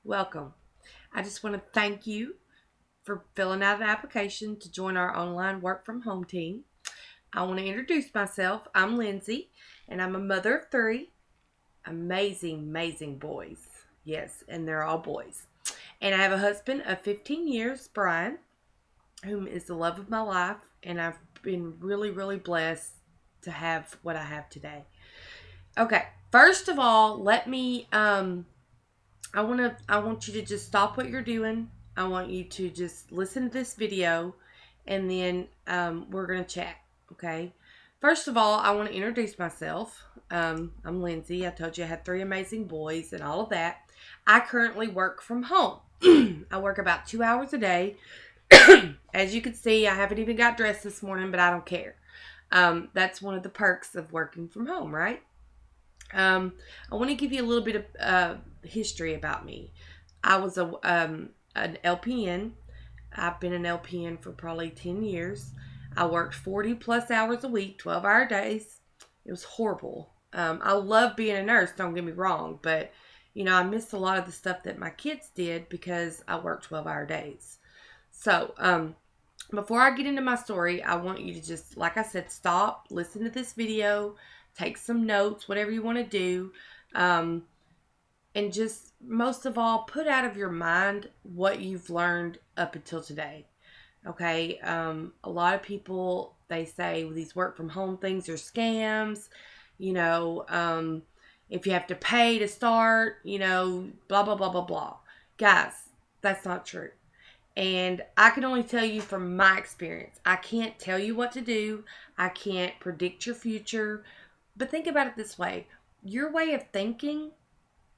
Welcome. I just want to thank you for filling out an application to join our online work from home team. I want to introduce myself. I'm Lindsay, and I'm a mother of three amazing, amazing boys. Yes, and they're all boys. And I have a husband of 15 years, Brian, whom is the love of my life, and I've been really, really blessed to have what I have today. Okay, first of all, I want you to just stop what you're doing. I want you to just listen to this video and then we're going to chat, okay? First of all, I want to introduce myself. I'm Lindsay. I told you I had three amazing boys and all of that. I currently work from home. I work about 2 hours a day. As you can see, I haven't even got dressed this morning, but I don't care. That's one of the perks of working from home, right? Um, I want to give you a little bit of history about me. I was an LPN. I've been an LPN for probably 10 years. I worked 40 plus hours a week, 12-hour days. It was horrible. I love being a nurse, don't get me wrong, but I missed a lot of the stuff that my kids did because I worked 12-hour days. So, before I get into my story, I want you to just, like I said, stop, listen to this video, take some notes, whatever you want to do, um, and just most of all, put out of your mind what you've learned up until today. Okay, a lot of people they say these work from home things are scams. You know, if you have to pay to start, blah blah blah blah blah. Guys, that's not true. And I can only tell you from my experience. I can't tell you what to do. I can't predict your future. But think about it this way, your way of thinking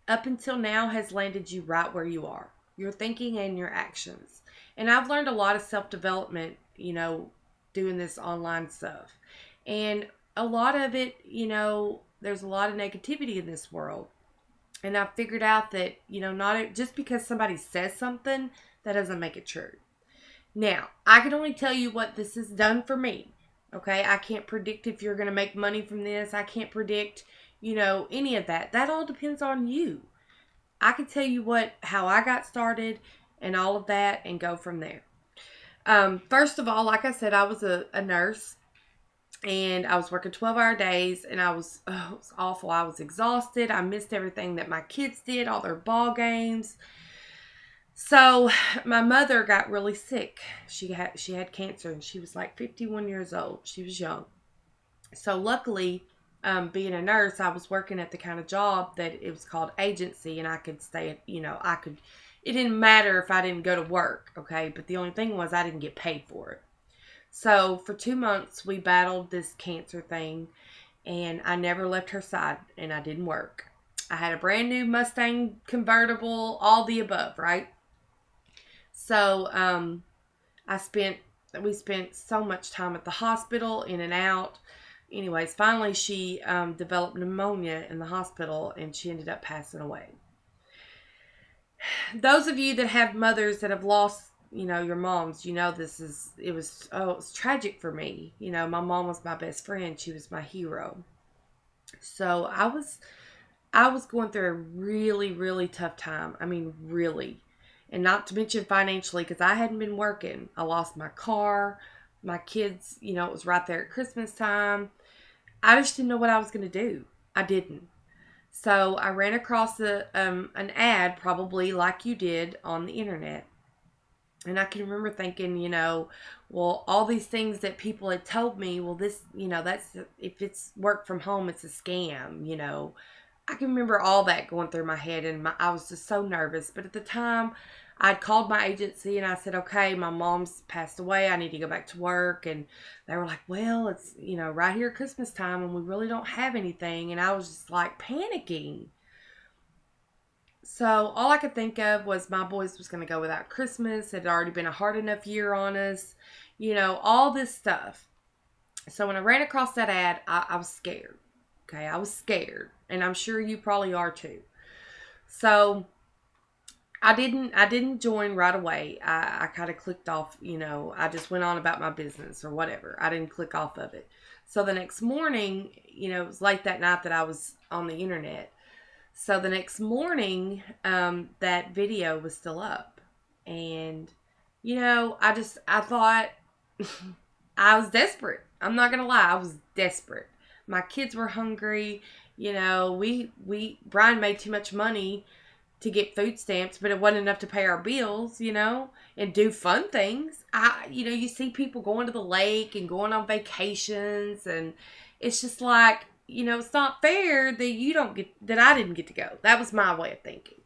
up until now has landed you right where you are. Your thinking and your actions. And I've learned a lot of self development, doing this online stuff. And a lot of it, there's a lot of negativity in this world. And I've figured out that, not just because somebody says something, that doesn't make it true. Now, I can only tell you what this has done for me. Okay, I can't predict if you're going to make money from this. I can't predict, any of that. That all depends on you. I can tell you how I got started and all of that and go from there. First of all, like I said, I was a nurse and I was working 12-hour days and it was awful. I was exhausted. I missed everything that my kids did, all their ball games. So my mother got really sick. She had cancer and she was like 51 years old. She was young. So luckily, being a nurse, I was working at the kind of job that it was called agency, and I could stay. I could. It didn't matter if I didn't go to work, okay. But the only thing was I didn't get paid for it. So for 2 months we battled this cancer thing, and I never left her side, and I didn't work. I had a brand new Mustang convertible, all the above, right? So I spent we spent so much time at the hospital, in and out. Anyways, finally she developed pneumonia in the hospital and she ended up passing away. Those of you that have mothers that have lost, your moms, it was tragic for me. My mom was my best friend. She was my hero. So I was going through a really, really tough time. I mean, really. And not to mention financially, because I hadn't been working. I lost my car. My kids, it was right there at Christmas time. I just didn't know what I was going to do. I didn't. So I ran across an ad, probably like you did, on the internet. And I can remember thinking, well, all these things that people had told me, well, this, that's, if it's work from home, it's a scam. I can remember all that going through my head, and I was just so nervous. But at the time, I'd called my agency and I said, okay, my mom's passed away. I need to go back to work. And they were like, well, it's, right here at Christmas time and we really don't have anything. And I was just like panicking. So all I could think of was my boys was going to go without Christmas. It had already been a hard enough year on us, all this stuff. So when I ran across that ad, I was scared. Okay, I was scared. And I'm sure you probably are too. So I didn't join right away. I kind of clicked off, I just went on about my business or whatever. I didn't click off of it. So the next morning, it was late that night that I was on the internet. So the next morning, that video was still up. And, I thought I was desperate. I'm not going to lie. I was desperate. My kids were hungry. Brian made too much money to get food stamps, but it wasn't enough to pay our bills, and do fun things. You see people going to the lake and going on vacations, and it's just like, it's not fair that I didn't get to go. That was my way of thinking.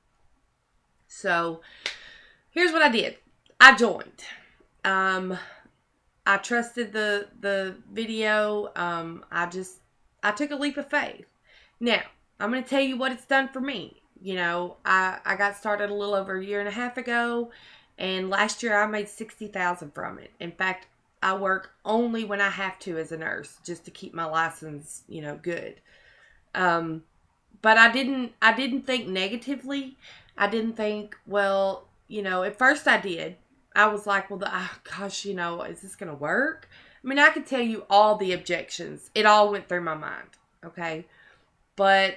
So here's what I did. I joined. I trusted the video. I took a leap of faith. Now, I'm going to tell you what it's done for me. I got started a little over a year and a half ago, and last year I made $60,000 from it. In fact, I work only when I have to as a nurse, just to keep my license, good. But I didn't think negatively. I didn't think, well, at first I did. I was like, well, gosh, is this going to work? I mean, I could tell you all the objections. It all went through my mind, okay? But,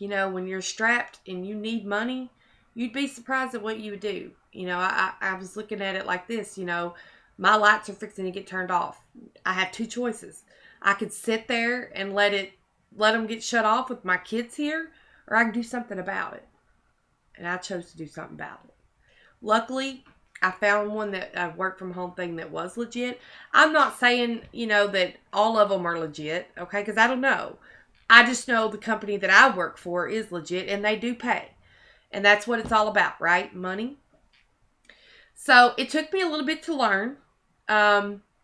when you're strapped and you need money, you'd be surprised at what you would do. I was looking at it like this, my lights are fixing to get turned off. I have two choices. I could sit there and let them get shut off with my kids here, or I can do something about it. And I chose to do something about it. Luckily, I found one that a work from home thing that was legit. I'm not saying, that all of them are legit, okay? Because I don't know. I just know the company that I work for is legit and they do pay. And that's what it's all about, right? Money. So it took me a little bit to learn.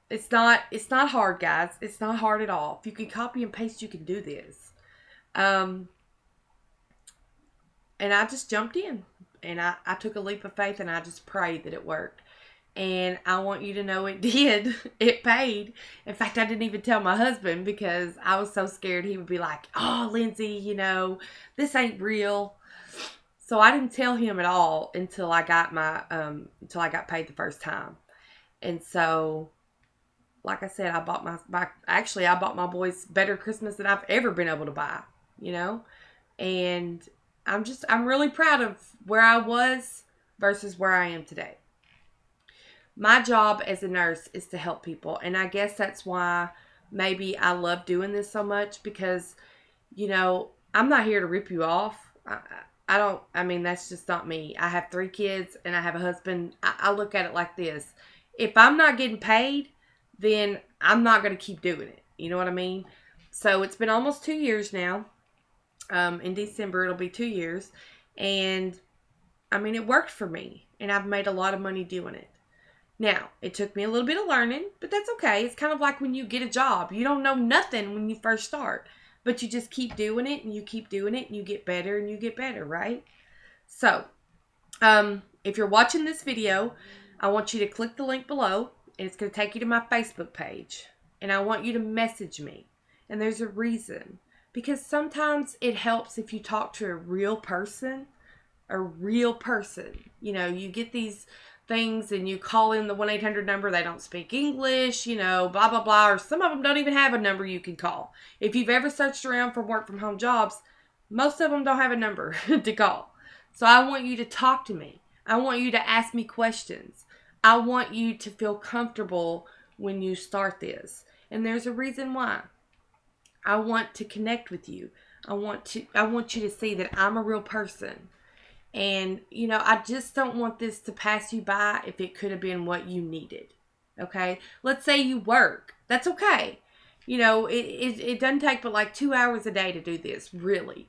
It's not hard, guys. It's not hard at all. If you can copy and paste, you can do this. And I just jumped in. And I took a leap of faith and I just prayed that it worked. And I want you to know it did. It paid. In fact, I didn't even tell my husband because I was so scared he would be like, oh, Lindsay, this ain't real. So I didn't tell him at all until I got paid the first time. And so, like I said, I bought my boys better Christmas than I've ever been able to buy, and I'm really proud of where I was versus where I am today. My job as a nurse is to help people. And I guess that's why maybe I love doing this so much because, I'm not here to rip you off. That's just not me. I have 3 kids and I have a husband. I look at it like this. If I'm not getting paid, then I'm not going to keep doing it. You know what I mean? So it's been almost 2 years now. In December, it'll be 2 years. And, it worked for me. And I've made a lot of money doing it. Now, it took me a little bit of learning, but that's okay. It's kind of like when you get a job. You don't know nothing when you first start. But you just keep doing it, and you keep doing it, and you get better, right? So, if you're watching this video, I want you to click the link below. And it's going to take you to my Facebook page. And I want you to message me. And there's a reason. Because sometimes it helps if you talk to a real person. You get these things and you call in the 1-800 number. They don't speak English, blah, blah, blah. Or some of them don't even have a number you can call. If you've ever searched around for work from home jobs, most of them don't have a number to call. So I want you to talk to me. I want you to ask me questions. I want you to feel comfortable when you start this. And there's a reason why. I want to connect with you. I want you to see that I'm a real person. And, I just don't want this to pass you by if it could have been what you needed. Okay? Let's say you work. That's okay. It doesn't take but like 2 hours a day to do this, really.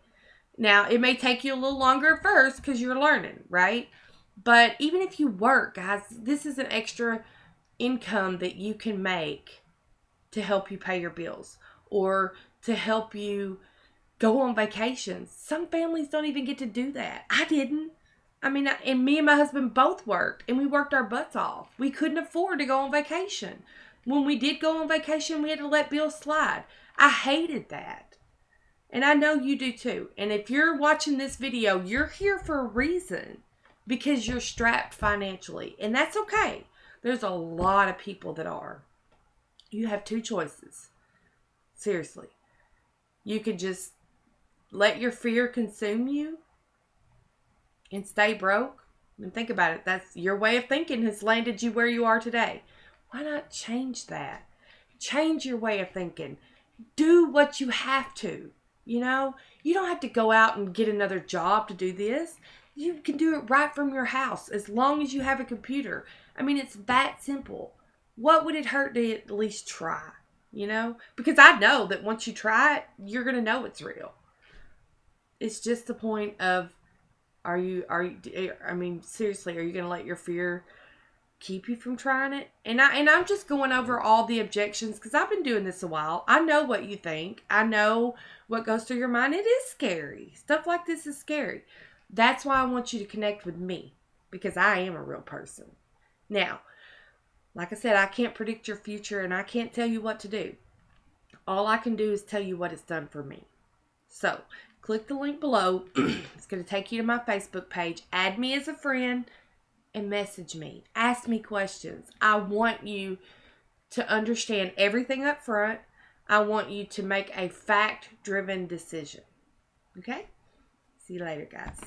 Now, it may take you a little longer at first because you're learning, right? But even if you work, guys, this is an extra income that you can make to help you pay your bills or to help you go on vacations. Some families don't even get to do that. I didn't. And me and my husband both worked, and we worked our butts off. We couldn't afford to go on vacation. When we did go on vacation, we had to let bills slide. I hated that. And I know you do too. And if you're watching this video, you're here for a reason because you're strapped financially. And that's okay. There's a lot of people that are. You have 2 choices. Seriously. You could just let your fear consume you and stay broke? And think about it. That's your way of thinking has landed you where you are today. Why not change that? Change your way of thinking. Do what you have to. You know, you don't have to go out and get another job to do this. You can do it right from your house as long as you have a computer. I mean, it's that simple. What would it hurt to at least try? You know, because I know that once you try it, you're going to know it's real. It's just the point of, I mean, seriously, are you going to let your fear keep you from trying it? And I'm just going over all the objections because I've been doing this a while. I know what you think. I know what goes through your mind. It is scary. Stuff like this is scary. That's why I want you to connect with me, because I am a real person. Now, like I said, I can't predict your future and I can't tell you what to do. All I can do is tell you what it's done for me. So, click the link below. It's going to take you to my Facebook page. Add me as a friend and message me. Ask me questions. I want you to understand everything up front. I want you to make a fact-driven decision. Okay? See you later, guys.